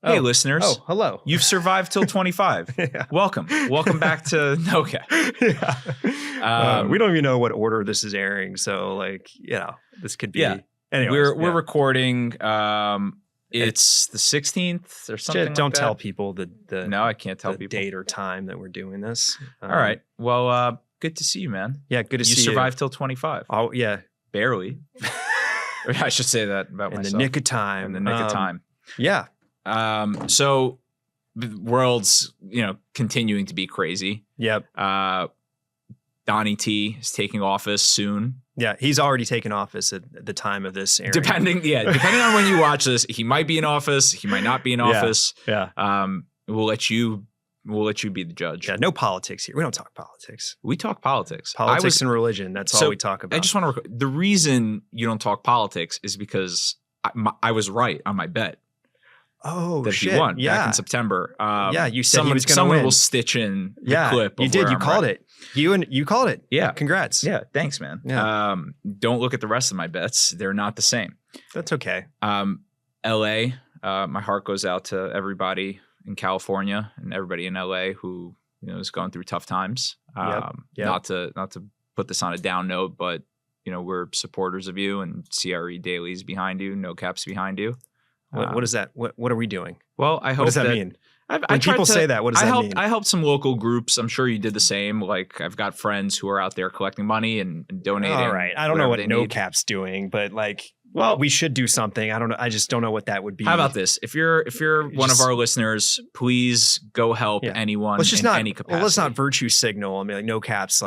Hey, listeners. Oh, hello. You've survived till 25. Yeah. Welcome. Welcome back to Okay. Yeah. We don't even know what order this is airing. So, like, this could be. Yeah. Anyways, We're recording. It's the 16th or something. Don't like that. tell people the No, I can't tell the people. date or time that we're doing this. All right. Well, good to see you, man. Yeah, good to see you. You survived till 25. Oh, yeah. Barely. Or I should say that about myself. In the nick of time. In the nick of time. Yeah. So the world's, continuing to be crazy. Yep. Donnie T is taking office soon. Yeah, he's already taken office at the time of this airing. Depending on when you watch this, he might be in office. He might not be in office. Yeah. We'll let you be the judge. Yeah. No politics here. We don't talk politics. We talk politics. Politics and religion. That's all we talk about. I just want to. The reason you don't talk politics is because I was right on my bet. Oh, that shit. he won Yeah. back in September. You said he was going to win. Someone will stitch in the clip. You did. You called it. You called it. Yeah. Congrats. Yeah. Thanks, man. Yeah. Don't look at the rest of my bets. They're not the same. That's okay. LA, my heart goes out to everybody in California and everybody in LA who is going through tough times. Yep. Not to put this on a down note, but we're supporters of you, and CRE Daily's behind you, No Caps behind you. What is that? What are we doing? Well, I hope. What does that mean? When people say that, what does that mean? I helped some local groups. I'm sure you did the same. Like, I've got friends who are out there collecting money and donating. All right. I don't know what No Cap's doing, but we should do something. I don't know. I just don't know what that would be. How about this? If you're one of our listeners, please go help anyone any capacity. Well, let's not virtue signal. I mean, No Cap's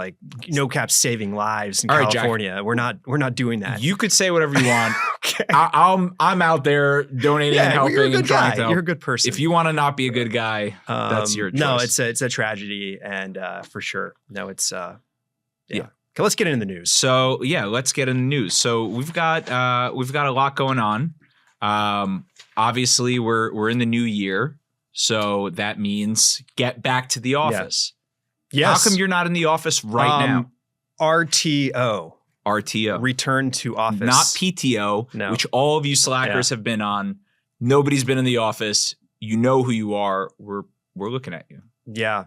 saving lives in California. Jack, we're not doing that. You could say whatever you want. Okay. I'm out there donating and helping. You're a good and trying guy. to help. You're a good person. If you want to not be a good guy, that's your choice. No, it's a tragedy, and for sure. No, it's yeah. Okay, let's get into the news. So let's get into the news. So we've got a lot going on. Obviously, we're in the new year, so that means get back to the office. Yes. How come you're not in the office right now? RTO. Return to office. Not PTO, which all of you slackers have been on. Nobody's been in the office. You know who you are. We're looking at you. Yeah,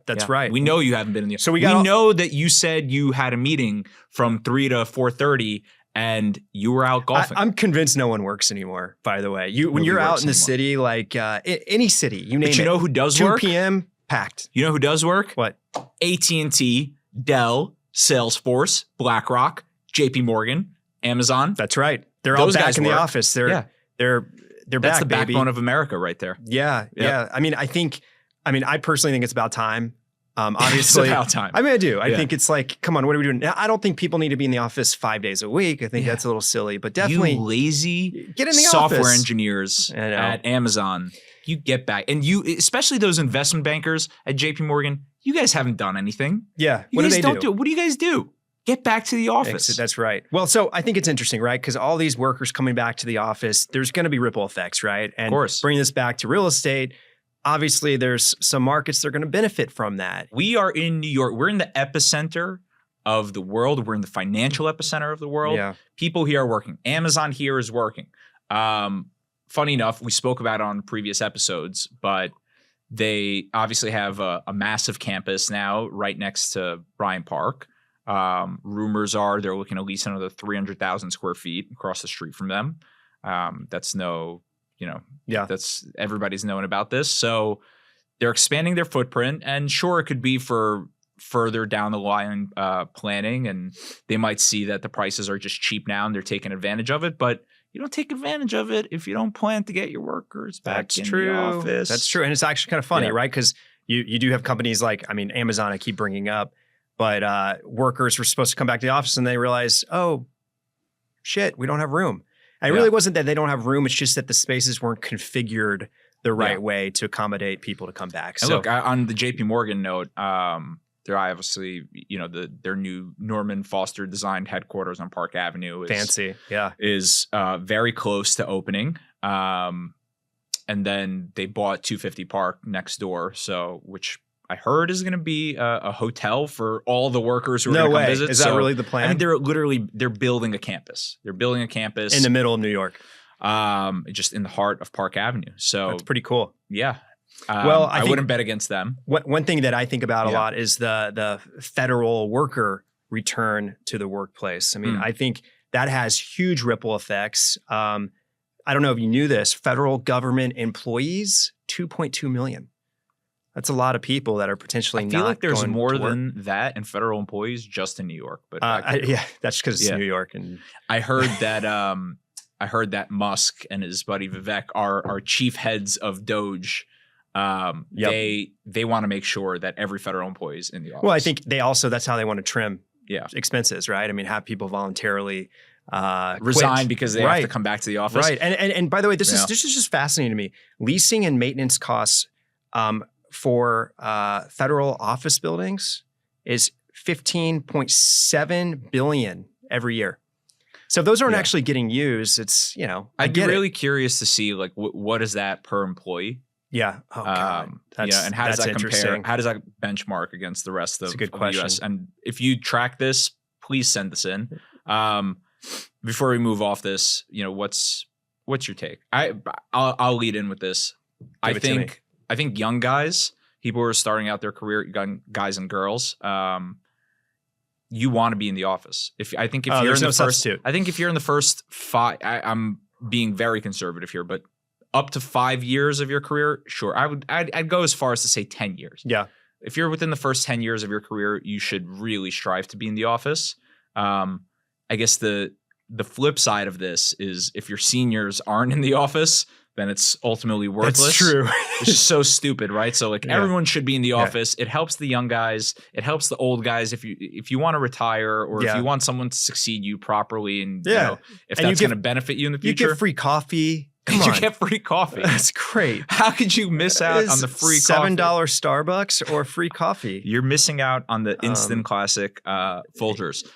that's right. We know you haven't been in the office. So we know that you said you had a meeting from 3 to 4:30 and you were out golfing. I'm convinced no one works anymore, by the way. When you're out in the city, like any city, you name it. But you know who does work? 2 p.m. packed. You know who does work? What? AT&T, Dell, Salesforce, BlackRock, JP Morgan, Amazon. That's right. They're all back in the office. They're back, That's the backbone of America right there. Yeah. I personally think it's about time. Obviously, it's about time. I do. I think it's like, come on, what are we doing? Now, I don't think people need to be in the office 5 days a week. I think that's a little silly, but definitely you lazy get in the software office. Engineers at Amazon. You get back, and you, especially those investment bankers at JP Morgan, you guys haven't done anything. Yeah. What do they do? What do you guys do? Get back to the office. That's right. Well, so I think it's interesting, right? Because all these workers coming back to the office, there's going to be ripple effects, right? And of course. Bringing this back to real estate, obviously there's some markets that are going to benefit from that. We are in New York. We're in the epicenter of the world. We're in the financial epicenter of the world. Yeah. People here are working. Amazon here is working. Funny enough, we spoke about it on previous episodes, but they obviously have a massive campus now right next to Bryant Park. Rumors are they're looking to lease another 300,000 square feet across the street from them. That's everybody's known about this. So they're expanding their footprint, and sure, it could be for further down the line planning, and they might see that the prices are just cheap now and they're taking advantage of it. But you don't take advantage of it if you don't plan to get your workers back in the office. That's true. And it's actually kind of funny, right? Because you do have companies like, Amazon I keep bringing up, but workers were supposed to come back to the office and they realized, oh, shit, we don't have room. And it really wasn't that they don't have room. It's just that the spaces weren't configured the right way to accommodate people to come back. And look, on the JP Morgan note, they're obviously, their new Norman Foster designed headquarters on Park Avenue is very close to opening. And then they bought 250 Park next door, which I heard is going to be a hotel for all the workers who are going to come visit. Is that really the plan? They're building a campus. They're building a campus in the middle of New York. just in the heart of Park Avenue. So that's pretty cool. Yeah. Well, I wouldn't bet against them. One thing that I think about a lot is the federal worker return to the workplace. I mean, I think that has huge ripple effects. I don't know if you knew this, federal government employees, 2.2 million. That's a lot of people that are potentially not. I feel like there's more than that in federal employees just in New York. But that's because it's New York. And I heard that Musk and his buddy Vivek are chief heads of Doge. They want to make sure that every federal employee is in the office. Well, I think that's how they want to trim expenses, right? I mean, have people voluntarily resign quit. Because they have to come back to the office. Right. And by the way, this is just fascinating to me. Leasing and maintenance costs for federal office buildings is $15.7 billion every year. So if those aren't actually getting used, it's, I'd be really curious to see like what is that per employee? Yeah. Oh, God. And how does that compare? How does that benchmark agast the rest of the US? And if you track this, please send this in. Before we move off this, what's your take? I'll lead in with this. I think young guys, people who are starting out their career, young guys and girls, you want to be in the office. I think if you're in the first 5, I'm being very conservative here, but up to 5 years of your career, sure. I'd go as far as to say 10 years. Yeah. If you're within the first 10 years of your career, you should really strive to be in the office. I guess the flip side of this is if your seniors aren't in the office, then it's ultimately worthless. That's true. It's just so stupid, right? So everyone should be in the office. It helps the young guys. It helps the old guys if you want to retire or if you want someone to succeed you properly and if that's going to benefit you in the future. You get free coffee. You get free coffee. That's great. How could you miss out on the free $7 Starbucks or free coffee? You're missing out on the instant classic Folgers.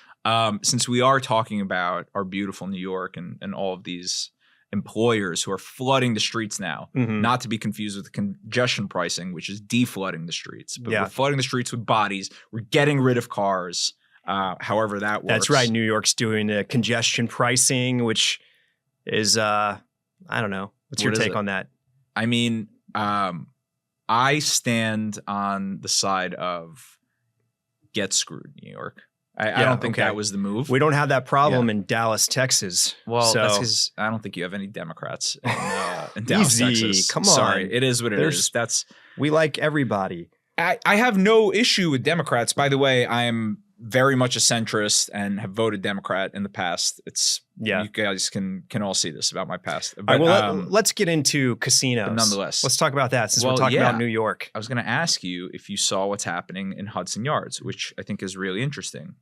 Since we are talking about our beautiful New York and all of these employers who are flooding the streets now, not to be confused with congestion pricing, which is deflooding the streets. But we're flooding the streets with bodies. We're getting rid of cars, however that works. That's right. New York's doing the congestion pricing, which is... I don't know. What's your take on that? I mean, I stand on the side of get screwed, New York. I don't think that was the move. We don't have that problem in Dallas, Texas. Well, that's because I don't think you have any Democrats in Dallas, Texas. Come on. Sorry, it is what it is. We like everybody. I have no issue with Democrats. By the way, I am very much a centrist and have voted Democrat in the past. You guys can all see this about my past. But, let's get into casinos. Nonetheless, let's talk about that since we're talking about New York. I was going to ask you if you saw what's happening in Hudson Yards, which I think is really interesting.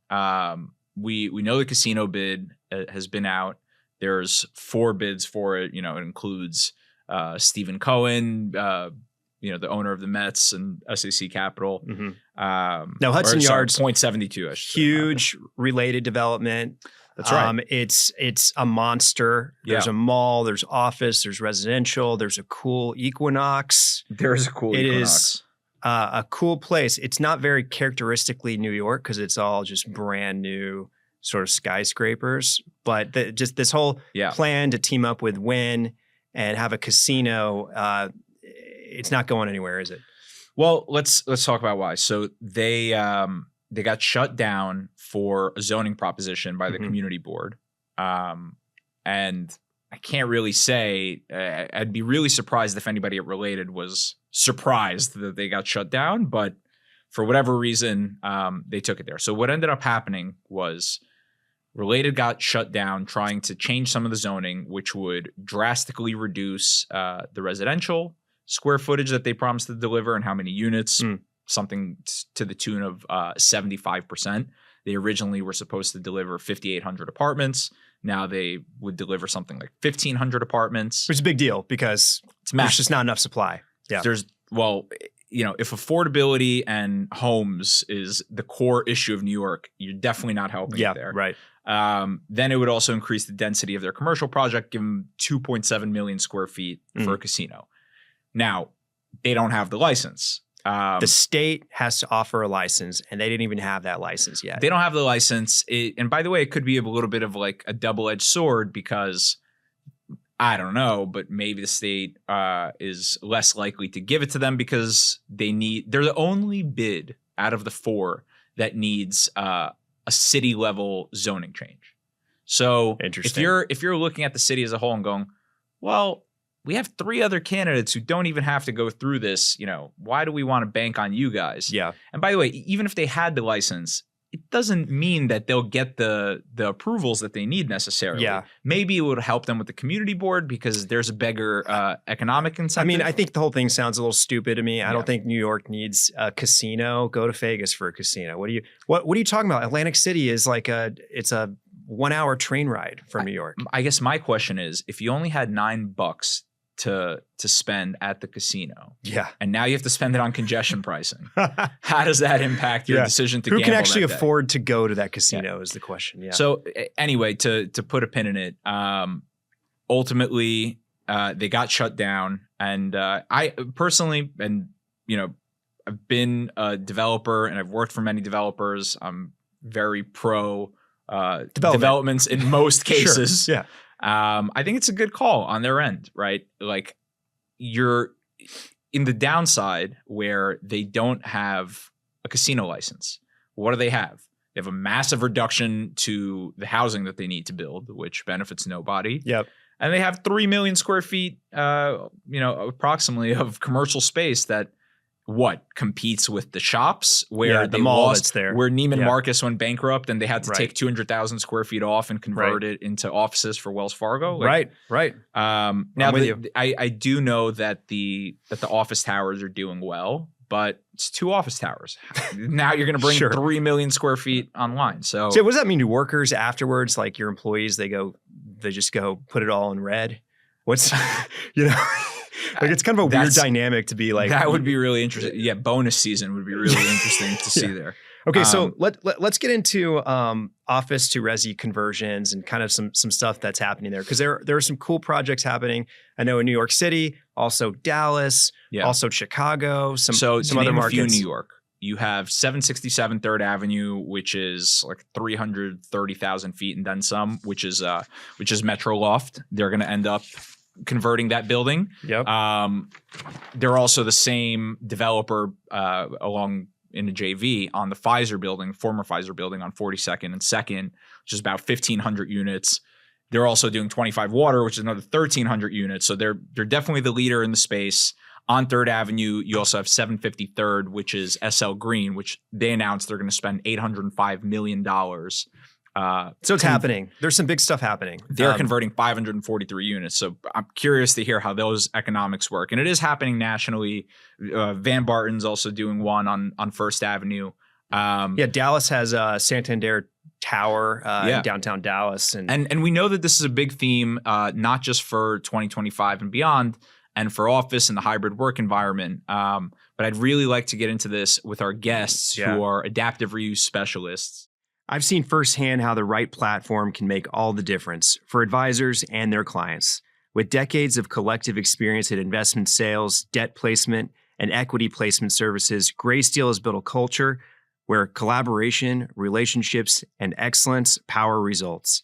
We know the casino bid has been out. There's 4 bids for it. It includes Stephen Cohen, the owner of the Mets and SAC Capital. Now Hudson Yards, 0.72. Huge related development. That's right. It's a monster. There's a mall, there's office, there's residential, there's a cool Equinox. There's a cool Equinox. It is a cool place. It's not very characteristically New York because it's all just brand new sort of skyscrapers. But just this whole plan to team up with Wynn and have a casino, it's not going anywhere, is it? Well, let's talk about why. So they got shut down for a zoning proposition by the community board, and I can't really say. I'd be really surprised if anybody at Related was surprised that they got shut down, but for whatever reason, they took it there. So what ended up happening was Related got shut down trying to change some of the zoning, which would drastically reduce the residential square footage that they promised to deliver and how many units, something to the tune of 75%. They originally were supposed to deliver 5,800 apartments. Now they would deliver something like 1,500 apartments. Which is a big deal because there's just not enough supply. Yeah. If affordability and homes is the core issue of New York, you're definitely not helping it there. Right. Then it would also increase the density of their commercial project, give them 2.7 million square feet for a casino. Now, they don't have the license. The state has to offer a license, and they didn't even have that license yet. They don't have the license. And by the way, it could be a little bit of like a double-edged sword because I don't know, but maybe the state is less likely to give it to them because they're the only bid out of the 4 that needs a city level zoning change. So if you're looking at the city as a whole and going, well, we have 3 other candidates who don't even have to go through this, why do we want to bank on you guys? Yeah. And by the way, even if they had the license, it doesn't mean that they'll get the approvals that they need necessarily. Yeah. Maybe it would help them with the community board because there's a bigger economic incentive. I mean, I think the whole thing sounds a little stupid to me. I don't think New York needs a casino. Go to Vegas for a casino. What are you talking about? Atlantic City is like it's a 1-hour train ride from New York. I guess my question is, if you only had $9 to spend at the casino. Yeah. And now you have to spend it on congestion pricing. How does that impact your decision to gamble? Who can actually afford to go to that casino is the question. Yeah. So anyway, to put a pin in it, ultimately they got shut down. And I personally, and I've been a developer and I've worked for many developers. I'm very pro developments in most cases. Sure. Yeah. I think it's a good call on their end, right? Like you're in the downside where they don't have a casino license. What do they have? They have a massive reduction to the housing that they need to build, which benefits nobody. Yep. And they have 3 million square feet, approximately of commercial space that competes with the shops where the they mall lost, that's there. where Neiman Marcus went bankrupt and they had to take 200,000 square feet off and convert it into offices for Wells Fargo. Right. Now I do know that the office towers are doing well, but it's 2 office towers. Now you're going to bring 3 million square feet online. So what does that mean to workers afterwards? Like your employees, they just go put it all in red. What's, like it's kind of a weird dynamic to be like. That would be really interesting. Yeah, bonus season would be really interesting to see there. Okay, so let's get into office to resi conversions and kind of some stuff that's happening there, because there are some cool projects happening. I know in New York City, also Dallas, also Chicago, some other markets. A few in New York, you have 767 3rd Avenue, which is like 330,000 feet and then some, which is Metro Loft. They're going to end up converting that building. Yep. They're also the same developer along in the JV on the Pfizer building, former Pfizer building on 42nd and 2nd, which is about 1,500 units. They're also doing 25 Water, which is another 1,300 units. So they're definitely the leader in the space. On 3rd Avenue, you also have 753rd, which is SL Green, which they announced they're going to spend $805 million. So it's happening. There's some big stuff happening. They're converting 543 units. So I'm curious to hear how those economics work. And it is happening nationally. Van Barton's also doing one on First Avenue. Dallas has a Santander Tower in downtown Dallas. And we know that this is a big theme, not just for 2025 and beyond, and for office and the hybrid work environment. But I'd really like to get into this with our guests who are adaptive reuse specialists. I've seen firsthand how the right platform can make all the difference for advisors and their clients. With decades of collective experience in investment sales, debt placement, and equity placement services, Graysteel has built a culture where collaboration, relationships, and excellence power results.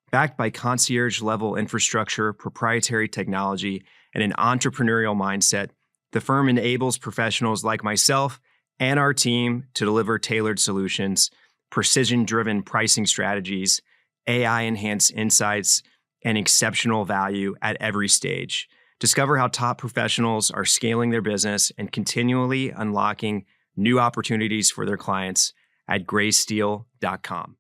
Backed by concierge-level infrastructure, proprietary technology, and an entrepreneurial mindset, the firm enables professionals like myself and our team to deliver tailored solutions, precision-driven pricing strategies, AI-enhanced insights, and exceptional value at every stage. Discover how top professionals are scaling their business and continually unlocking new opportunities for their clients at graysteel.com.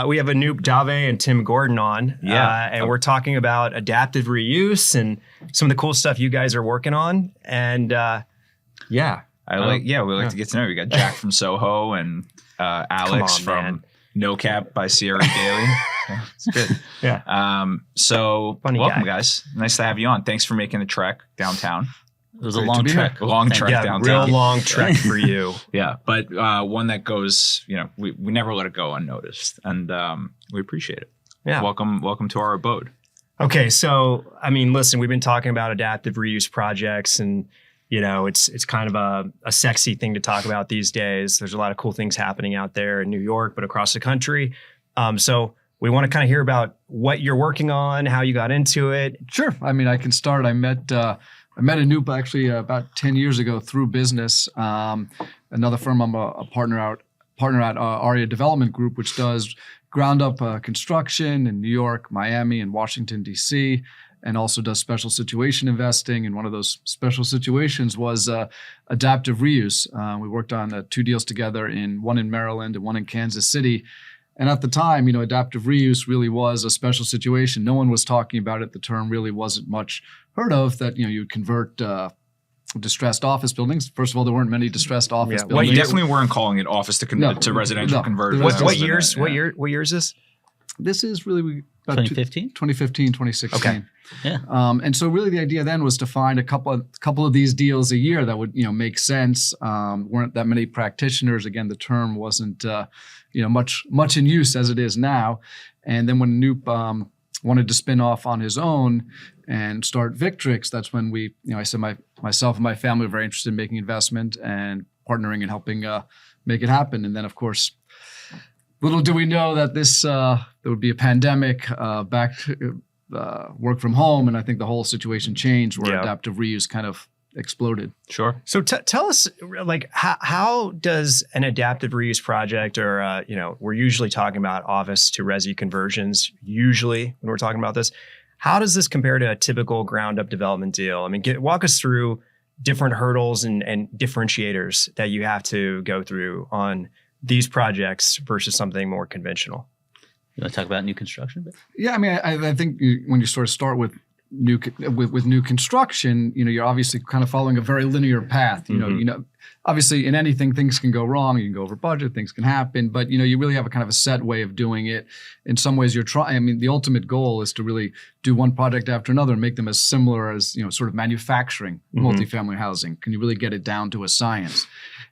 We have Anoop Dave and Tim Gordon on, and we're talking about adaptive reuse and some of the cool stuff you guys are working on. And we like to get to know you. We got Jack from Soho and Alex from No Cap by Sierra Daily. It's good. So funny welcome, guy. guys. Nice to have you on. Thanks for making the trek downtown. It was a long trek. A long trek downtown. Real long trek for you. But one that goes, we never let it go unnoticed, and we appreciate it. Yeah. Welcome to our abode. Okay, so I mean, listen, we've been talking about adaptive reuse projects, and it's kind of a sexy thing to talk about these days. There's a lot of cool things happening out there in New York, but across the country. So we want to kind of hear about what you're working on, how you got into it. Sure. I mean, I can start. I met Anoop actually about 10 years ago through business. Another firm I'm a partner at Aria Development Group, which does ground up construction in New York, Miami, and Washington, D.C., and also does special situation investing. And one of those special situations was adaptive reuse. We worked on 2 deals together, one in Maryland and one in Kansas City. And at the time, adaptive reuse really was a special situation. No one was talking about it. The term really wasn't much heard of, that, you convert distressed office buildings. First of all, there weren't many distressed office buildings. Well, you definitely weren't calling it office to residential conversion. What years? What year is this? This is really about 2015? 2015, 2016. Okay. Yeah. And so really the idea then was to find a couple of these deals a year that would, make sense. Weren't that many practitioners. Again, the term wasn't, much in use as it is now. And then when Anoop wanted to spin off on his own and start Victrix, that's when I said myself and my family were very interested in making investment and partnering and helping make it happen. And then, of course, little do we know that there would be a pandemic, back to work from home, and I think the whole situation changed where adaptive reuse kind of exploded. Sure. So tell us, like, how does an adaptive reuse project, or we're usually talking about office to resi conversions. Usually, when we're talking about this, how does this compare to a typical ground up development deal? I mean, walk us through different hurdles and differentiators that you have to go through on these projects versus something more conventional. You want to talk about new construction? Yeah, I mean, I think when you sort of start with new construction, you're obviously kind of following a very linear path. You know, obviously in anything things can go wrong. You can go over budget, things can happen, but you really have a kind of a set way of doing it. In some ways, you're trying. I mean, the ultimate goal is to really do one project after another and make them as similar as sort of manufacturing multifamily housing. Can you really get it down to a science?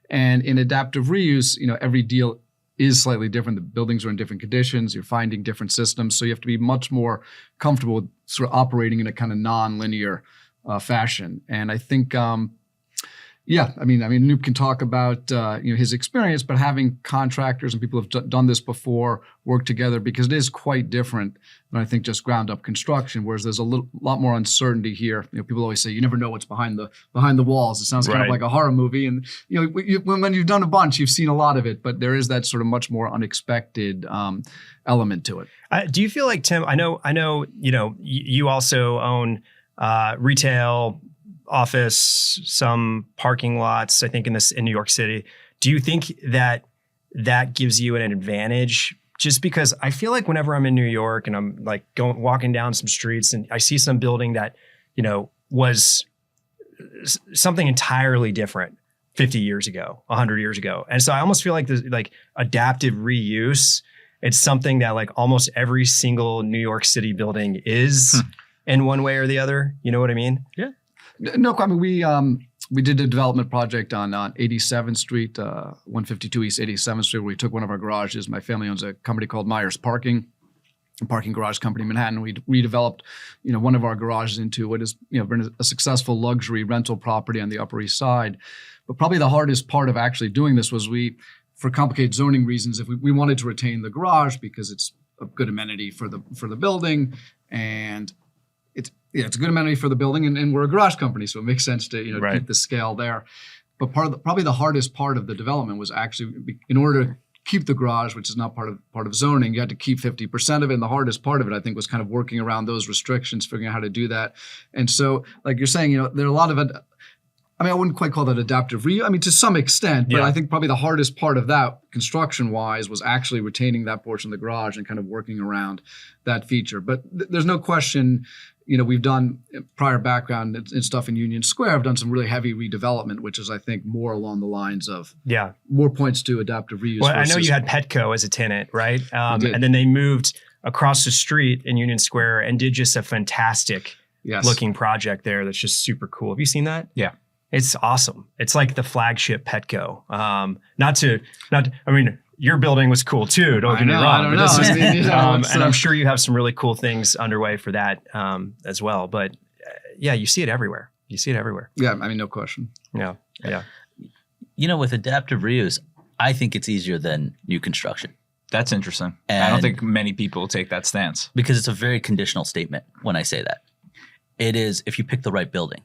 And in adaptive reuse, every deal is slightly different. The buildings are in different conditions. You're finding different systems. So you have to be much more comfortable with sort of operating in a kind of non-linear fashion. And I think, Anoop can talk about his experience, but having contractors and people who've done this before work together, because it is quite different than I think just ground up construction. Whereas there's a lot more uncertainty here. People always say you never know what's behind the walls. It sounds kind of like a horror movie, and when you've done a bunch, you've seen a lot of it. But there is that sort of much more unexpected element to it. Do you feel like, Tim? I know. You also own retail, office, some parking lots, I think in New York City. Do you think that gives you an advantage? Just because I feel like whenever I'm in New York and I'm like walking down some streets and I see some building that, was something entirely different 50 years ago, 100 years ago. And so I almost feel like this, like adaptive reuse, it's something that like almost every single New York City building is in one way or the other. You know what I mean? Yeah. No, I mean, we did a development project on 87th Street, 152 East 87th Street, where we took one of our garages. My family owns a company called Myers Parking, a parking garage company in Manhattan. We redeveloped, one of our garages into what has, been a successful luxury rental property on the Upper East Side. But probably the hardest part of actually doing this was for complicated zoning reasons, if we wanted to retain the garage because it's a good amenity for the building, and it's a good amenity for the building, and we're a garage company, so it makes sense to keep the scale there. But probably the hardest part of the development was actually, in order to keep the garage, which is not part of zoning, you had to keep 50% of it. And the hardest part of it, I think, was kind of working around those restrictions, figuring out how to do that. And so, like you're saying, there are a lot of it. I mean, I wouldn't quite call that adaptive reuse. I mean, to some extent, but I think probably the hardest part of that, construction-wise, was actually retaining that portion of the garage and kind of working around that feature. But there's no question, we've done prior background and stuff in Union Square. I've done some really heavy redevelopment, which is, I think, more along the lines of more points to adaptive reuse. Well, I know you had Petco as a tenant, right? And then they moved across the street in Union Square and did just a fantastic looking project there that's just super cool. Have you seen that? Yeah. It's awesome. It's like the flagship Petco. I mean, your building was cool too. Don't get me wrong. I don't know. And I'm sure you have some really cool things underway for that as well. But you see it everywhere. Yeah, I mean, no question. Yeah. With adaptive reuse, I think it's easier than new construction. That's interesting. And I don't think many people take that stance. Because it's a very conditional statement when I say that. It is if you pick the right building.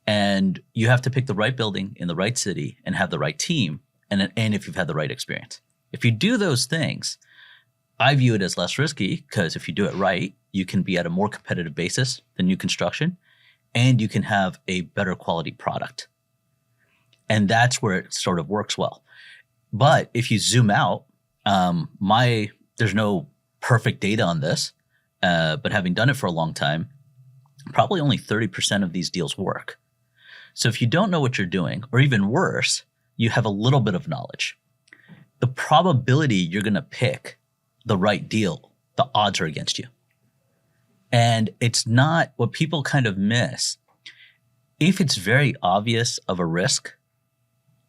And you have to pick the right building in the right city and have the right team and if you've had the right experience. If you do those things, I view it as less risky because if you do it right, you can be at a more competitive basis than new construction and you can have a better quality product. And that's where it sort of works well. But if you zoom out, there's no perfect data on this, but having done it for a long time, probably only 30% of these deals work. So if you don't know what you're doing, or even worse, you have a little bit of knowledge, the probability you're going to pick the right deal, the odds are against you. And it's not what people kind of miss. If it's very obvious of a risk,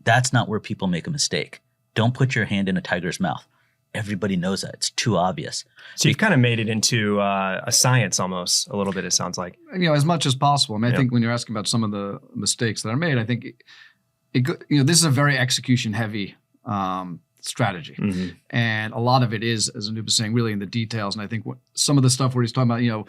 that's not where people make a mistake. Don't put your hand in a tiger's mouth. Everybody knows that. It's too obvious. So you've kind of made it into a science almost a little bit, it sounds like. As much as possible. I mean, I think when you're asking about some of the mistakes that are made, I think this is a very execution heavy strategy. Mm-hmm. And a lot of it is, as Anoop was saying, really in the details. And I think some of the stuff where he's talking about,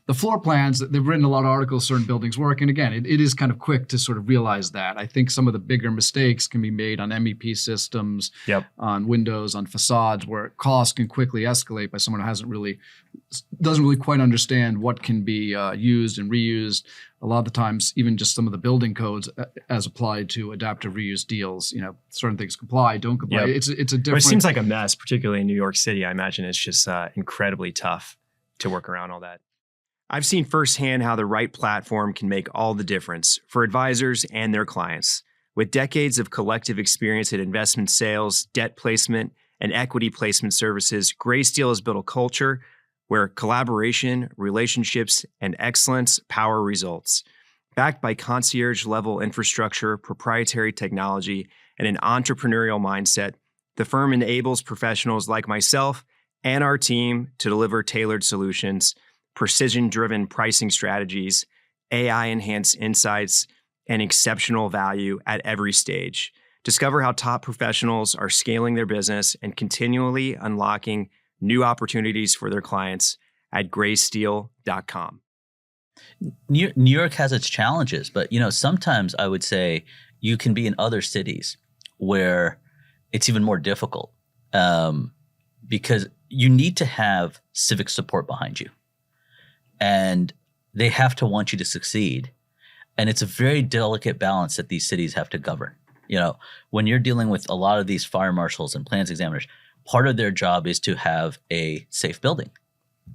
the floor plans, they've written a lot of articles, certain buildings work. And again, it is kind of quick to sort of realize that. I think some of the bigger mistakes can be made on MEP systems, on windows, on facades, where costs can quickly escalate by someone who doesn't really quite understand what can be used and reused. A lot of the times, even just some of the building codes as applied to adaptive reuse deals, certain things comply, don't comply. It's a different. But it seems like a mess, particularly in New York City. I imagine it's just incredibly tough to work around all that. I've seen firsthand how the right platform can make all the difference for advisors and their clients. With decades of collective experience in investment sales, debt placement, and equity placement services, Graysteel has built a culture where collaboration, relationships, and excellence power results. Backed by concierge-level infrastructure, proprietary technology, and an entrepreneurial mindset, the firm enables professionals like myself and our team to deliver tailored solutions, precision-driven pricing strategies, AI-enhanced insights, and exceptional value at every stage. Discover how top professionals are scaling their business and continually unlocking new opportunities for their clients at graysteel.com. New York has its challenges, but sometimes I would say you can be in other cities where it's even more difficult because you need to have civic support behind you, and they have to want you to succeed. And it's a very delicate balance that these cities have to govern. When you're dealing with a lot of these fire marshals and plans examiners, part of their job is to have a safe building.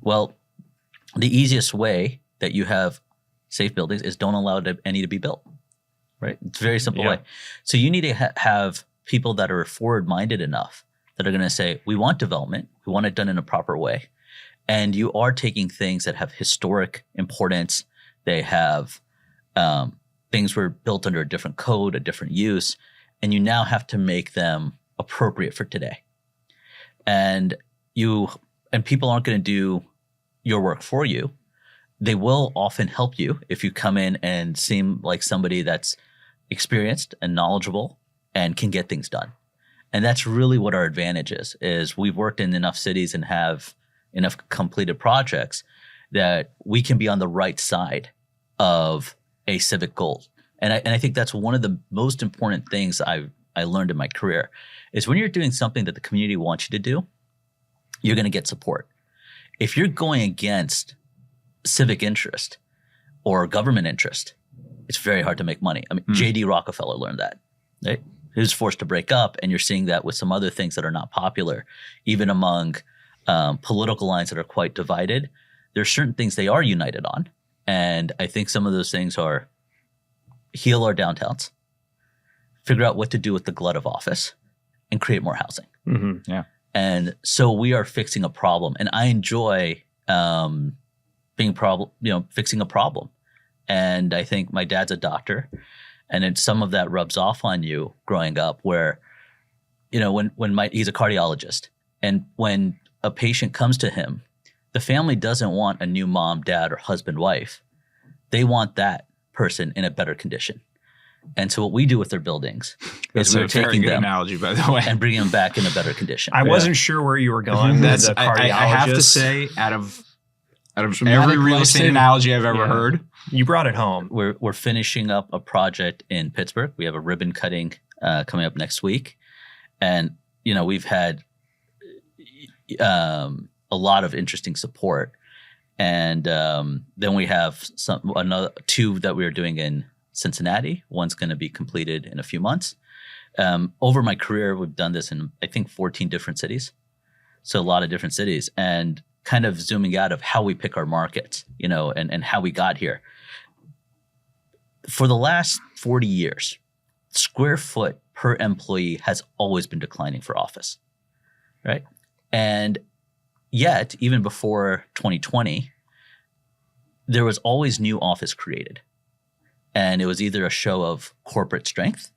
Well, the easiest way that you have safe buildings is don't allow any to be built, right? It's a very simple way. So you need to have people that are forward-minded enough that are going to say, we want development, we want it done in a proper way. And you are taking things that have historic importance. They have things were built under a different code, a different use, and you now have to make them appropriate for today. And people aren't going to do your work for you. They will often help you if you come in and seem like somebody that's experienced and knowledgeable and can get things done. And that's really what our advantage is we've worked in enough cities and have enough completed projects that we can be on the right side of a civic goal. And I think that's one of the most important things I learned in my career is when you're doing something that the community wants you to do, you're going to get support. If you're going against civic interest or government interest, it's very hard to make money. I mean, J.D. Rockefeller learned that, right? He was forced to break up, and you're seeing that with some other things that are not popular, even among political lines that are quite divided. There are certain things they are united on, and I think some of those things are heal our downtowns, figure out what to do with the glut of office, and create more housing. Mm-hmm. Yeah. And so we are fixing a problem, and I enjoy fixing a problem. And I think my dad's a doctor, and some of that rubs off on you growing up. Where, he's a cardiologist, and when a patient comes to him, the family doesn't want a new mom, dad, or husband, wife. They want that person in a better condition. And so what we do with their buildings That's is we're a very taking good them analogy, by the way. and bringing them back in a better condition. I wasn't sure where you were going. That's a cardiologist. I have to say, out of Traumatic every real estate analogy I've ever heard, you brought it home. We're finishing up a project in Pittsburgh. We have a ribbon cutting coming up next week. And, we've had a lot of interesting support. And then we have another two that we are doing in Cincinnati. One's going to be completed in a few months. Over my career, we've done this in, I think, 14 different cities. So a lot of different cities, and kind of zooming out of how we pick our markets, and how we got here. For the last 40 years, square foot per employee has always been declining for office, right? And yet, even before 2020, there was always new office created. And it was either a show of corporate strength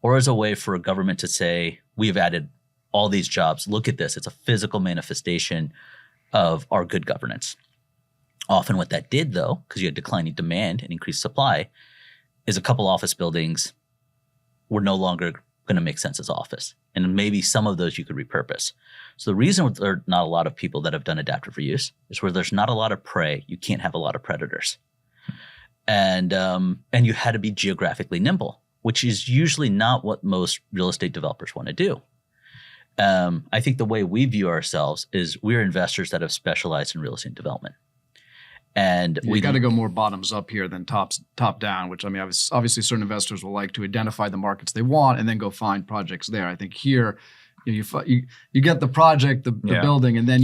or as a way for a government to say, we've added all these jobs. Look at this. It's a physical manifestation of our good governance. Often what that did, though, because you had declining demand and increased supply, is a couple office buildings were no longer going to make sense as office. And maybe some of those you could repurpose. So the reason there are not a lot of people that have done adaptive reuse is where there's not a lot of prey, you can't have a lot of predators. And you had to be geographically nimble, which is usually not what most real estate developers want to do. I think the way we view ourselves is we're investors that have specialized in real estate development. And we got to go more bottoms up here than top down, which obviously certain investors will like to identify the markets they want and then go find projects there. I think here, you get the project, the building, and then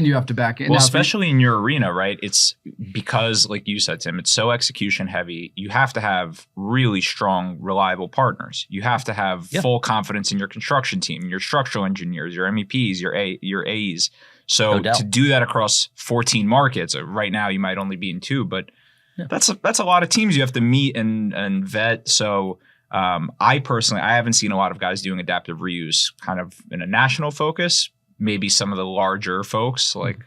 you have to back in. Well, especially in your arena, right? It's because, like you said, Tim, it's so execution heavy. You have to have really strong, reliable partners. You have to have full confidence in your construction team, your structural engineers, your MEPs, your AEs. So to do that across 14 markets, right now you might only be in 2, but that's a lot of teams you have to meet and vet. So I haven't seen a lot of guys doing adaptive reuse kind of in a national focus. Maybe some of the larger folks, like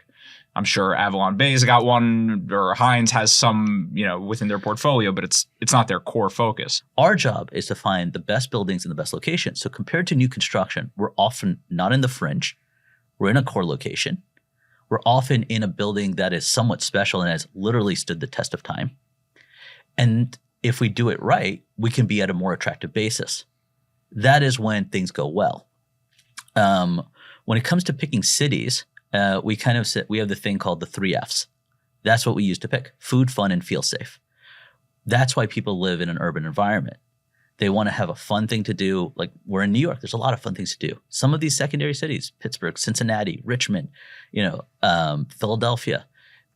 I'm sure Avalon Bay's got one, or Hines has some, within their portfolio, but it's not their core focus. Our job is to find the best buildings in the best locations. So compared to new construction, we're often not in the fringe. We're in a core location. We're often in a building that is somewhat special and has literally stood the test of time. And if we do it right, we can be at a more attractive basis. That is when things go well. When it comes to picking cities, we have the thing called the 3 Fs. That's what we use to pick: food, fun, and feel safe. That's why people live in an urban environment. They want to have a fun thing to do. Like, we're in New York, there's a lot of fun things to do. Some of these secondary cities, Pittsburgh, Cincinnati, Richmond, Philadelphia,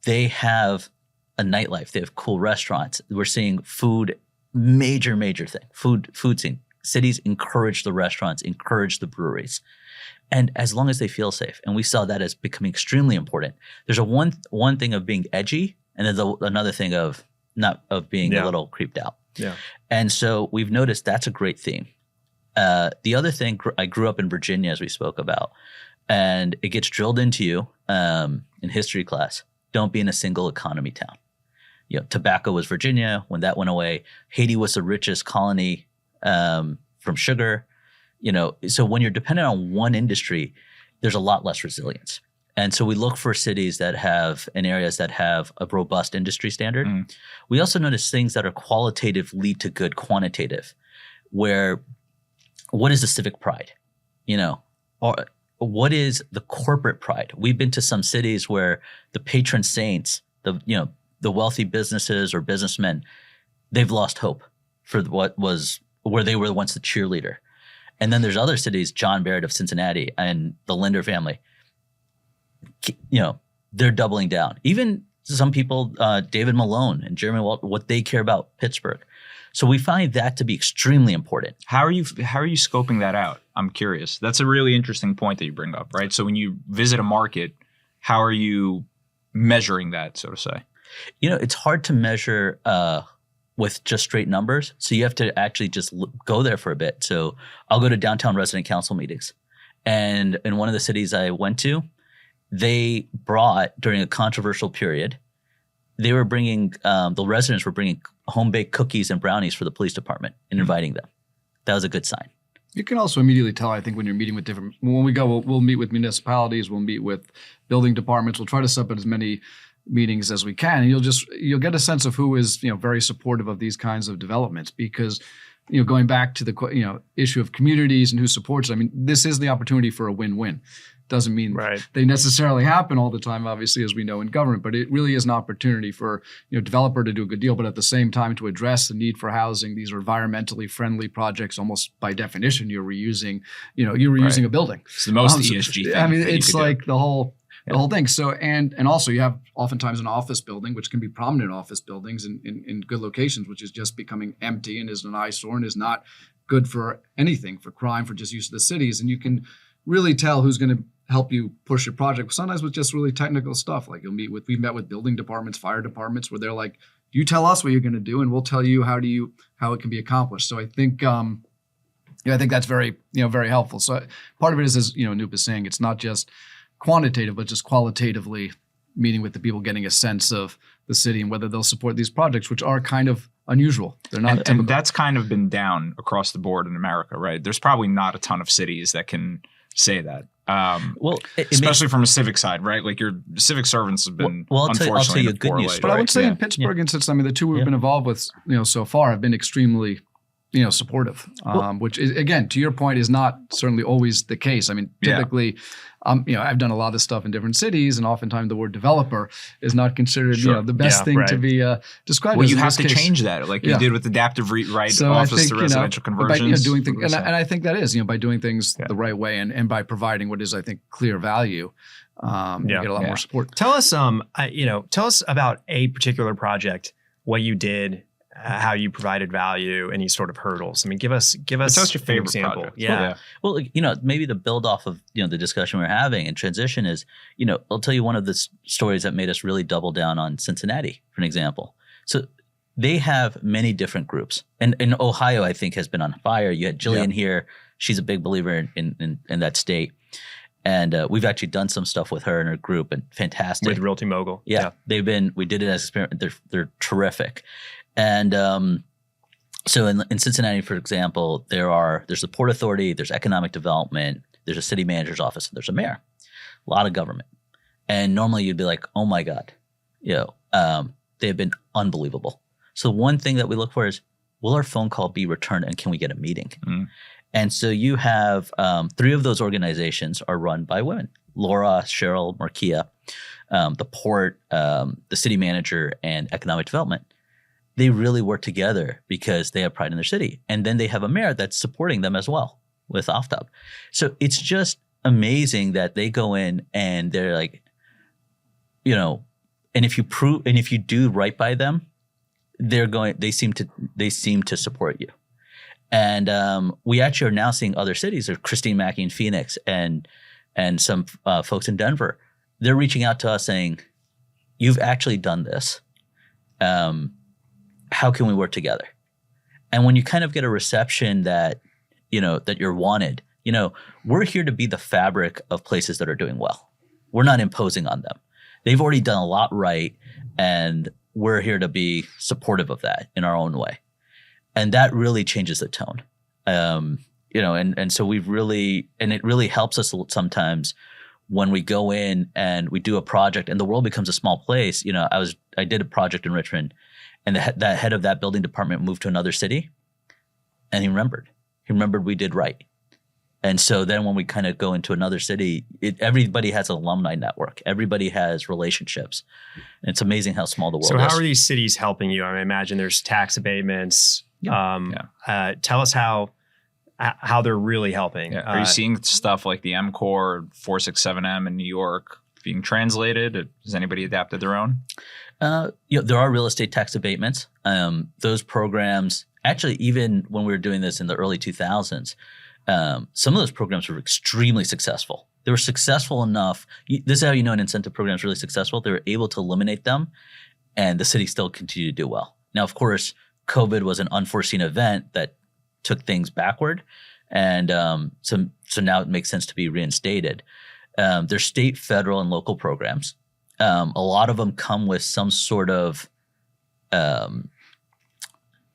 they have a nightlife. They have cool restaurants. We're seeing food, major thing, food scene. Cities encourage the restaurants, encourage the breweries. And as long as they feel safe, and we saw that as becoming extremely important. There's a one thing of being edgy, and then another thing of being a little creeped out. Yeah. And so we've noticed that's a great theme. The other thing, I grew up in Virginia, as we spoke about, and it gets drilled into you in history class. Don't be in a single economy town. Tobacco was Virginia. When that went away, Haiti was the richest colony from sugar. So when you're dependent on one industry, there's a lot less resilience. And so we look for cities that have, in areas that have a robust industry standard. We also notice things that are qualitative lead to good quantitative, where what is the civic pride? Or what is the corporate pride? We've been to some cities where the patron saints, the wealthy businesses or businessmen, they've lost hope for where they were once the cheerleader. And then there's other cities, John Barrett of Cincinnati and the Linder family, they're doubling down. Even some people, David Malone and Jeremy Walter, what they care about Pittsburgh. So we find that to be extremely important. How are you scoping that out? I'm curious. That's a really interesting point that you bring up, right? So when you visit a market, how are you measuring that, so to say? It's hard to measure with just straight numbers. So you have to actually just go there for a bit. So I'll go to downtown resident council meetings. And in one of the cities I went to, they brought, during a controversial period, they were bringing, the residents were bringing home-baked cookies and brownies for the police department and inviting them. That was a good sign. You can also immediately tell, I think, when you're meeting with when we go, we'll meet with municipalities, we'll meet with building departments, we'll try to set up as many meetings as we can. And you'll get a sense of who is, very supportive of these kinds of developments, because, going back to the, issue of communities and who supports it, I mean, this is the opportunity for a win-win. Doesn't mean they necessarily happen all the time, obviously, as we know in government, but it really is an opportunity for, developer to do a good deal, but at the same time to address the need for housing. These are environmentally friendly projects. Almost by definition, you're reusing a building. It's the most ESG thing. I mean, it's like the whole thing. So, and also you have oftentimes an office building, which can be prominent office buildings in good locations, which is just becoming empty and is an eyesore and is not good for anything, for crime, for just use of the cities. And you can really tell who's going to help you push your project, sometimes with just really technical stuff. Like we've met with building departments, fire departments, where they're like, you tell us what you're going to do and we'll tell you how it can be accomplished. So I think, I think that's very, very helpful. So part of it is, as Anoop is saying, it's not just quantitative, but just qualitatively meeting with the people, getting a sense of the city and whether they'll support these projects, which are kind of unusual. They're not typical. And that's kind of been down across the board in America, right? There's probably not a ton of cities that can say that. Especially from a civic side, right? Like your civic servants have been I'll tell you good news. But I would say in Pittsburgh and since the two we've been involved with, so far have been extremely, supportive. Which is, again, to your point, is not certainly always the case. I mean, typically, I've done a lot of stuff in different cities, and oftentimes the word developer is not considered, the best thing to be described. Well, you have to change that, like you did with adaptive office to residential conversions. Doing things, and I think that is, by doing things the right way and by providing what is, I think, clear value. You get a lot more support. Tell us, tell us about a particular project, what you did, how you provided value, any sort of hurdles. I mean, give us your favorite example. Project. Yeah. Well, maybe to build off of, the discussion we're having and transition is, I'll tell you one of the stories that made us really double down on Cincinnati, for an example. So they have many different groups. And Ohio, I think, has been on fire. You had Jillian here. She's a big believer in that state. And we've actually done some stuff with her and her group, and fantastic. With Realty Mogul. Yeah. We did it as an experiment. They're terrific. And so in Cincinnati, for example, there's the Port Authority, there's economic development, there's a city manager's office, and there's a mayor. A lot of government. And normally you'd be like, oh my God, they've been unbelievable. So one thing that we look for is, will our phone call be returned and can we get a meeting? Mm. And so you have 3 of those organizations are run by women: Laura, Cheryl, Markia, the port, the city manager, and economic development. They really work together because they have pride in their city. And then they have a mayor that's supporting them as well with Oftab. So it's just amazing that they go in and they're like, and if you do right by them, they seem to support you. And we actually are now seeing other cities. There's Christine Mackey in Phoenix and some folks in Denver. They're reaching out to us saying, you've actually done this. How can we work together? And when you kind of get a reception that, that you're wanted, we're here to be the fabric of places that are doing well. We're not imposing on them. They've already done a lot right, and we're here to be supportive of that in our own way. And that really changes the tone. And so it really helps us sometimes when we go in and we do a project and the world becomes a small place. I did a project in Richmond, and the head of that building department moved to another city, and he remembered we did right. And so then when we kind of go into another city, everybody has an alumni network. Everybody has relationships. And it's amazing how small the world is. So how are these cities helping you? I imagine there's tax abatements. Tell us how they're really helping. Yeah. Are you seeing stuff like the MCOR 467M in New York being translated? Has anybody adapted their own? There are real estate tax abatements. Those programs, actually, even when we were doing this in the early 2000s, some of those programs were extremely successful. They were successful enough. This is how you know an incentive program is really successful. They were able to eliminate them, and the city still continued to do well. Now, of course, COVID was an unforeseen event that took things backward, and so now it makes sense to be reinstated. There's state, federal, and local programs. A lot of them come with some sort of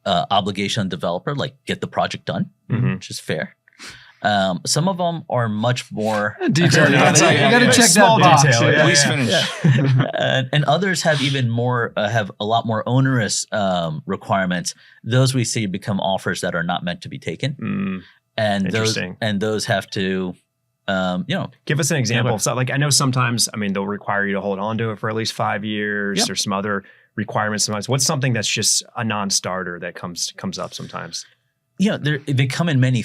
obligation on developer, like get the project done, which is fair. Some of them are much more detailed. You got to check that box. Please finish. And others have even more, have a lot more onerous requirements. Those we see become offers that are not meant to be taken. And those have to, give us an example. So, like, I know sometimes, I mean, they'll require you to hold on to it for at least 5 years. There's some other requirements sometimes. What's something that's just a non-starter that comes up sometimes? They come in many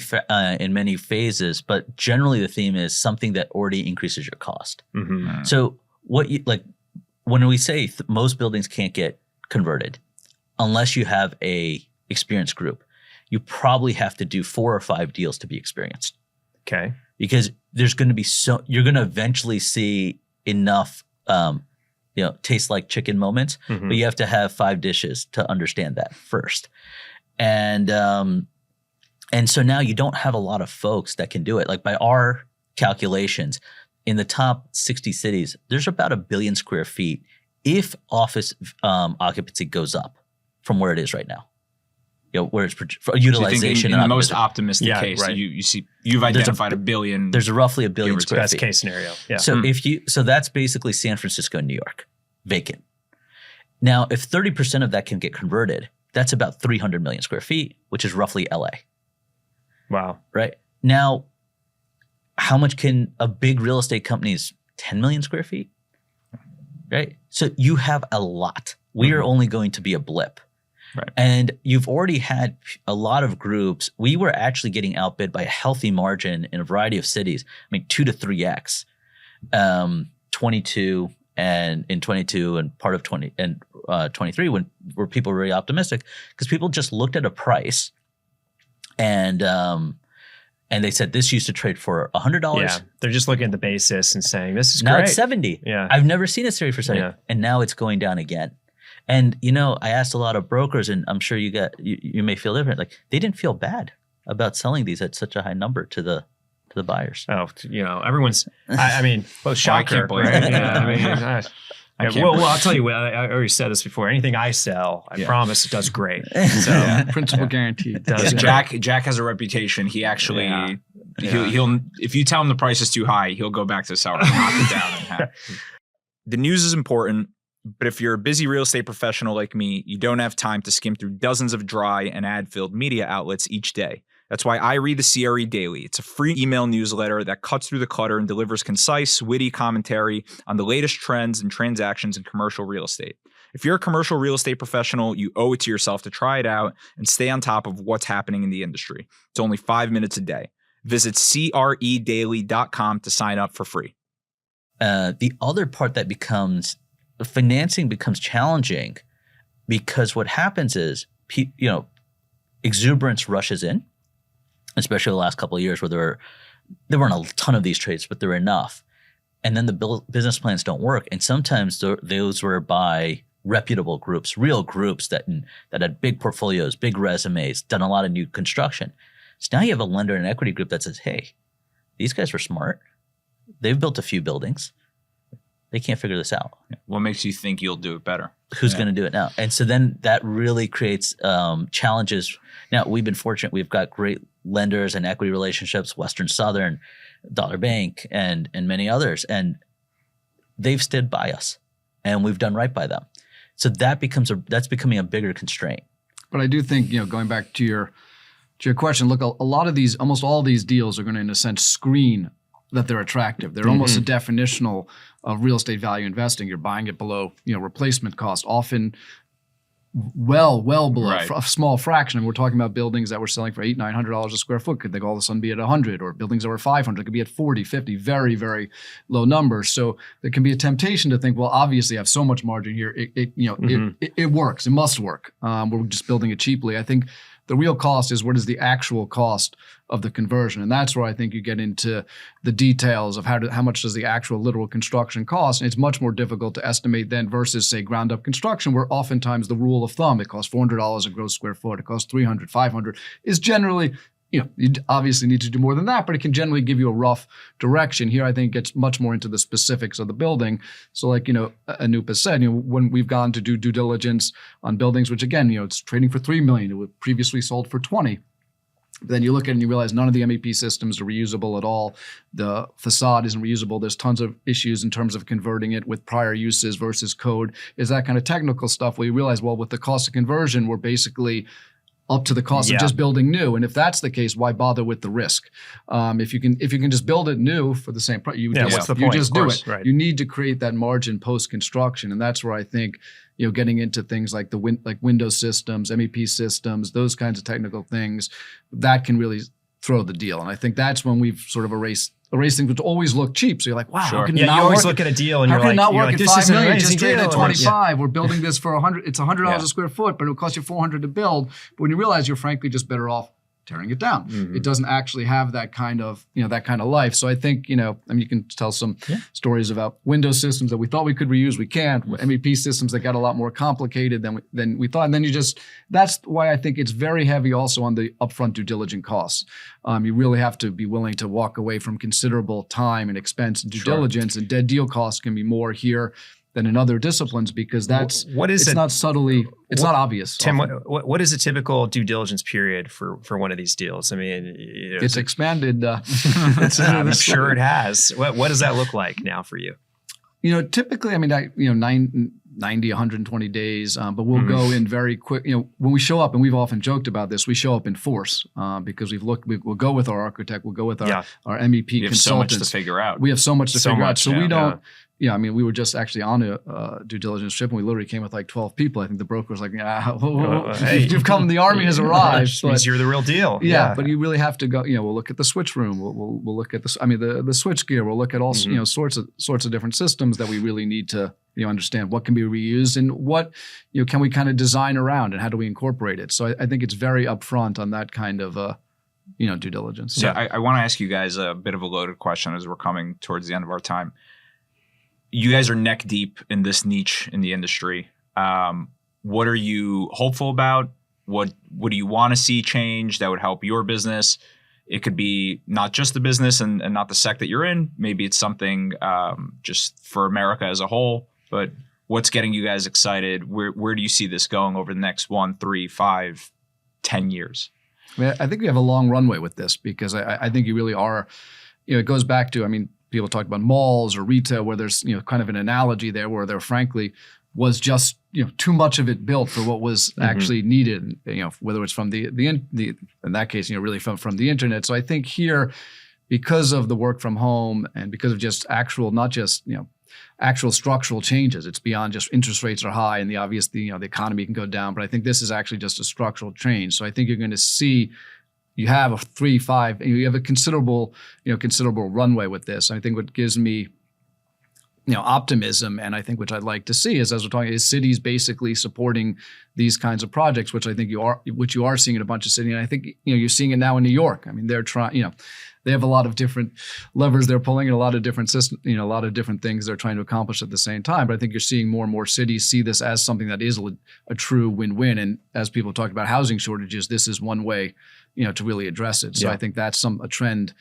phases, but generally the theme is something that already increases your cost. So when we say most buildings can't get converted unless you have a experienced group, you probably have to do 4 or 5 deals to be experienced. Okay. Because there's going to be you're going to eventually see enough, taste like chicken moments, but you have to have 5 dishes to understand that first. And so now you don't have a lot of folks that can do it. Like by our calculations, in the top 60 cities, there's about 1 billion square feet if office occupancy goes up from where it is right now. Where it's for utilization. In the most optimistic case, right. You've identified 1 billion. There's roughly 1 billion square feet. Best case scenario. Yeah. So that's basically San Francisco and New York vacant. Now, if 30% of that can get converted, that's about 300 million square feet, which is roughly LA. Wow. Right. Now, how much can a big real estate company's 10 million square feet? Right. So you have a lot. We are only going to be a blip. Right. And you've already had a lot of groups. We were actually getting outbid by a healthy margin in a variety of cities. I mean, 2 to 3x, 22 and in 22 and part of 20 and 23 where people were really optimistic because people just looked at a price and they said this used to trade for $100. Yeah, they're just looking at the basis and saying this is now great. It's 70. Yeah, I've never seen it trade for 70, and now it's going down again. And I asked a lot of brokers, and I'm sure you may feel different. Like they didn't feel bad about selling these at such a high number to the buyers. Oh, everyone's. I mean, well, shocker, right? Yeah, I mean, well, I'll tell you. I already said this before. Anything I sell, I promise it does great. So principal guaranteed. Does Jack has a reputation. He actually he'll if you tell him the price is too high, he'll go back to the seller and knock it down in half. The news is important, but if you're a busy real estate professional like me, you don't have time to skim through dozens of dry and ad-filled media outlets each day. That's why I read the CRE Daily. It's a free email newsletter that cuts through the clutter and delivers concise, witty commentary on the latest trends and transactions in commercial real estate. If you're a commercial real estate professional, you owe it to yourself to try it out and stay on top of what's happening in the industry. It's only 5 minutes a day. Visit credaily.com to sign up for free. The other part that financing becomes challenging because what happens is, exuberance rushes in. Especially the last couple of years where there weren't a ton of these trades, but there were enough. And then the business plans don't work. And sometimes those were by reputable groups, real groups that had big portfolios, big resumes, done a lot of new construction. So now you have a lender and equity group that says, hey, these guys were smart. They've built a few buildings. They can't figure this out. What makes you think you'll do it better? Who's going to do it now? And so then that really creates challenges. Now, we've been fortunate. We've got great lenders and equity relationships, Western Southern, Dollar Bank, and many others. And they've stood by us, and we've done right by them. So that's becoming a bigger constraint. But I do think, going back to your question, look, a lot of these, almost all these deals are going to, in a sense, screen that they're attractive. They're almost a definitional of real estate value investing. You're buying it below, replacement cost, often well below a small fraction. And we're talking about buildings that were selling for $800-900 a square foot. Could they all of a sudden be at 100? Or buildings that were 500 could be at 40, 50, very, very low numbers. So there can be a temptation to think, well, obviously I have so much margin here. It works. It must work. We're just building it cheaply. I think the real cost is what is the actual cost of the conversion. And that's where I think you get into the details of how much does the actual literal construction cost. And it's much more difficult to estimate then versus, say, ground up construction, where oftentimes the rule of thumb, it costs $400 a gross square foot, it costs $300, $500, is generally you obviously need to do more than that, but it can generally give you a rough direction. Here, I think it gets much more into the specifics of the building. So like, Anoop has said, when we've gone to do due diligence on buildings, which again, it's trading for $3 million, it was previously sold for 20. Then you look at it and you realize none of the MEP systems are reusable at all. The facade isn't reusable. There's tons of issues in terms of converting it with prior uses versus code. Is that kind of technical stuff where you realize, well, with the cost of conversion, we're basically up to the cost of just building new. And if that's the case, why bother with the risk? If you can just build it new for the same price, you just do it. Right. You need to create that margin post-construction. And that's where I think, getting into things like like Windows systems, MEP systems, those kinds of technical things, that can really throw the deal. And I think that's when we've sort of erased things which always look cheap. So you're like, wow, how can you always look at a deal and how can it not work at $5 million? Just trade at 25. We're building this for $100. It's $100 a square foot, but it would cost you $400 to build. But when you realize you're frankly just better off tearing it down. It doesn't actually have that kind of life. So I think, you can tell some stories about Windows systems that we thought we could reuse, we can't. MEP systems that got a lot more complicated than we thought. And then that's why I think it's very heavy also on the upfront due diligence costs. You really have to be willing to walk away from considerable time and expense and due diligence, and dead deal costs can be more here than in other disciplines, because it's not obvious. Tim, what is a typical due diligence period for one of these deals? I mean, it's expanded. I'm sure it has. What does that look like now for you? Typically, 90, 120 days, but we'll go in very quick. When we show up, and we've often joked about this, we show up in force because we'll go with our architect, we'll go with our MEP consultants. We have so much to figure out. We have so much to figure out. So we don't. Yeah, we were just actually on a due diligence trip, and we literally came with like 12 people. I think the broker was like, you've come, the army has arrived. Means you're the real deal. Yeah, but you really have to go, we'll look at the switch room. We'll look at the switch gear. We'll look at all, sorts of different systems that we really need to, understand what can be reused and what, can we kind of design around, and how do we incorporate it? So I think it's very upfront on that kind of, due diligence. So I want to ask you guys a bit of a loaded question as we're coming towards the end of our time. You guys are neck deep in this niche in the industry. What are you hopeful about? What do you want to see change that would help your business? It could be not just the business and not the sect that you're in. Maybe it's something just for America as a whole. But what's getting you guys excited? Where do you see this going over the next 1, 3, 5, 10 years? I think we have a long runway with this, because I think you really are. It goes back to, people talk about malls or retail, where there's kind of an analogy there where there frankly was just too much of it built for what was actually needed. Whether it's from the in that case really from the internet. So I think here, because of the work from home and because of just not just actual structural changes, it's beyond just interest rates are high and the obvious the economy can go down. But I think this is actually just a structural change. So I think you're going to see. You have a 3, 5, and you have a considerable runway with this. I think what gives me, optimism, and I think which I'd like to see is, as we're talking, is cities basically supporting these kinds of projects, which I think you are seeing in a bunch of cities. And I think you're seeing it now in New York. They're trying, they have a lot of different levers they're pulling, and a lot of different systems, a lot of different things they're trying to accomplish at the same time. But I think you're seeing more and more cities see this as something that is a true win-win. And as people talk about housing shortages, this is one way, to really address it. So I think that's a trend,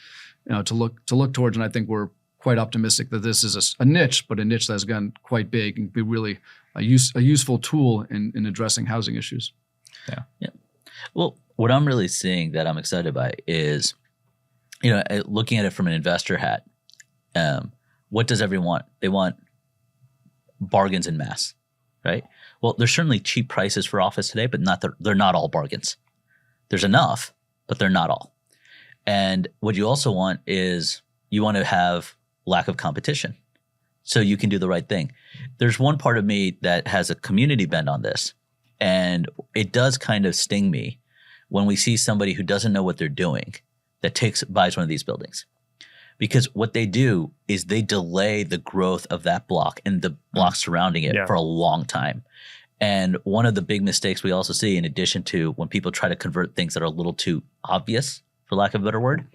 to look towards. And I think we're quite optimistic that this is a niche, but a niche that's gotten quite big and be really a useful tool in addressing housing issues. Yeah. Well, what I'm really seeing that I'm excited by is, looking at it from an investor hat, what does everyone want? They want bargains in mass, right? Well, there's certainly cheap prices for office today, but they're not all bargains. There's enough, but they're not all. And what you also want is you want to have lack of competition so you can do the right thing. There's one part of me that has a community bend on this, and it does kind of sting me when we see somebody who doesn't know what they're doing that buys one of these buildings. Because what they do is they delay the growth of that block and the blocks surrounding it for a long time. And one of the big mistakes we also see, in addition to when people try to convert things that are a little too obvious, for lack of a better word,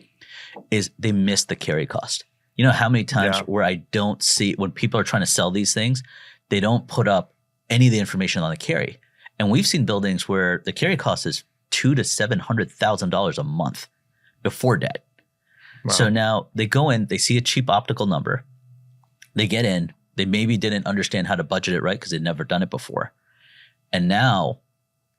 is they miss the carry cost. You know how many times where I don't see, when people are trying to sell these things, they don't put up any of the information on the carry. And we've seen buildings where the carry cost is $200,000 to $700,000 a month. before debt. Wow. So now they go in, they see a cheap optical number, they get in, they maybe didn't understand how to budget it right because they'd never done it before. And now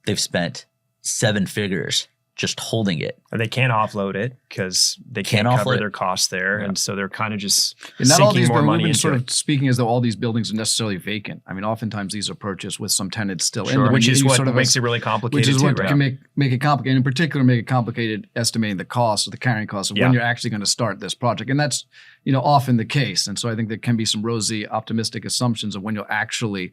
they've spent 7 figures just holding it. And they can't offload it because they can't cover their costs there. Yeah. And so they're kind of just sinking more money into sort of speaking as though all these buildings are necessarily vacant. I mean, oftentimes these are purchased with some tenants still in them. Which is what makes it really complicated. Which is what can make it complicated. In particular, make it complicated estimating the cost or the carrying cost of when you're actually going to start this project. And that's, often the case. And so I think there can be some rosy, optimistic assumptions of when you'll actually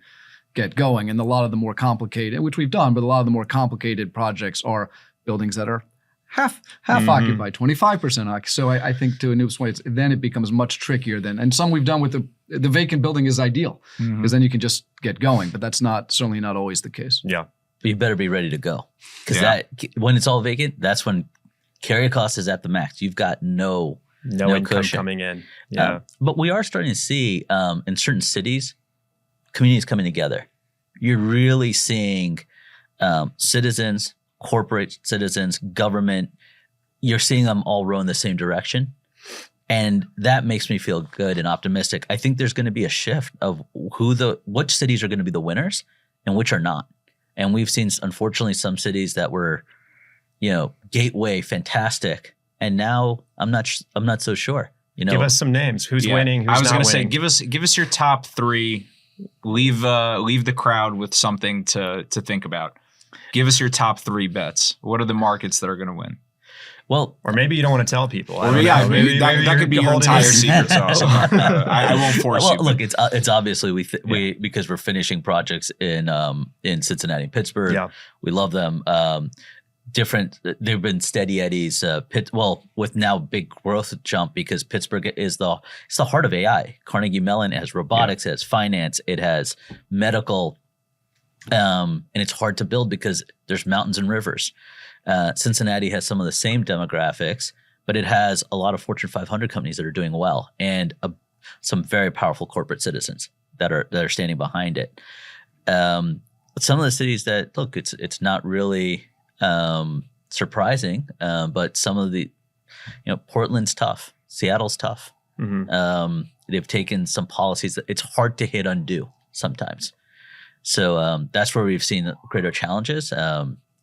get going. And a lot of the more complicated, which we've done, but a lot of the more complicated projects are buildings that are half occupied, 25% occupied. So I think to Anoop's point, then it becomes much trickier than, and some we've done with the vacant building is ideal because then you can just get going, but that's certainly not always the case. Yeah. But you better be ready to go because when it's all vacant, that's when carry cost is at the max. You've got no income cushion coming in. Yeah. But we are starting to see in certain cities, communities coming together. You're really seeing citizens, corporate citizens, government, you're seeing them all row in the same direction. And that makes me feel good and optimistic. I think there's going to be a shift of which cities are going to be the winners and which are not. And we've seen, unfortunately, some cities that were, gateway, fantastic. And now I'm not so sure. Give us some names. Who's winning? Who's not winning? I was going to say, give us your top 3. Leave the crowd with something to think about. Give us your top 3 bets. What are the markets that are going to win? Well, or maybe you don't want to tell people. Maybe that could be your entire secret sauce. I won't force you. Look, it's obviously we because we're finishing projects in Cincinnati and Pittsburgh. Yeah. We love them. They've been steady eddies. With now big growth jump because Pittsburgh is the heart of AI. Carnegie Mellon has robotics, it has finance, it has medical. And it's hard to build because there's mountains and rivers. Cincinnati has some of the same demographics, but it has a lot of Fortune 500 companies that are doing well and some very powerful corporate citizens that are standing behind it. Some of the cities that look, it's not really surprising, but some of the, Portland's tough, Seattle's tough. Mm-hmm. They've taken some policies that it's hard to hit undo sometimes. So that's where we've seen greater challenges.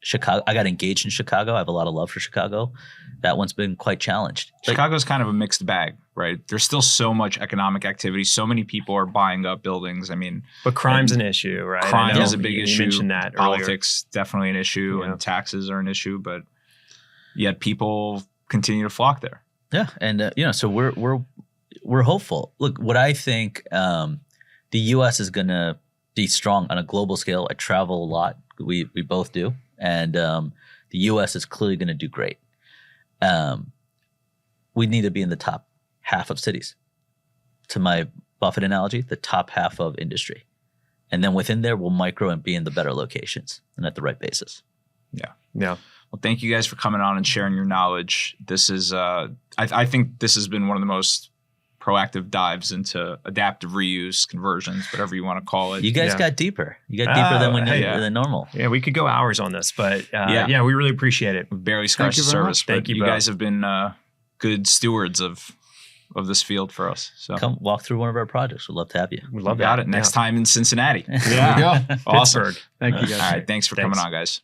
Chicago, I got engaged in Chicago. I have a lot of love for Chicago. That one's been quite challenged. Chicago's kind of a mixed bag, right? There's still so much economic activity. So many people are buying up buildings. I mean, but crime's an issue, right? Crime is a big issue. You mentioned that Politics definitely an issue, and taxes are an issue. But yet people continue to flock there. Yeah, and so we're hopeful. Look, what I think the U.S. is going to be strong on a global scale. I travel a lot. We both do. And the U.S. is clearly going to do great. We need to be in the top half of cities. To my Buffett analogy, the top half of industry. And then within there, we'll micro and be in the better locations and at the right basis. Yeah. Well, thank you guys for coming on and sharing your knowledge. This is, I think this has been one of the most proactive dives into adaptive reuse, conversions, whatever you want to call it. You guys got deeper. You got deeper than normal. Yeah, we could go hours on this, but we really appreciate it. We barely scratched the surface. Thank you. You guys have been good stewards of this field for us. So come walk through one of our projects. We'd love to have you. We'd love it. Next time in Cincinnati. Yeah. Awesome. Pittsburgh. Thank you guys. All right. Thanks for coming on, guys.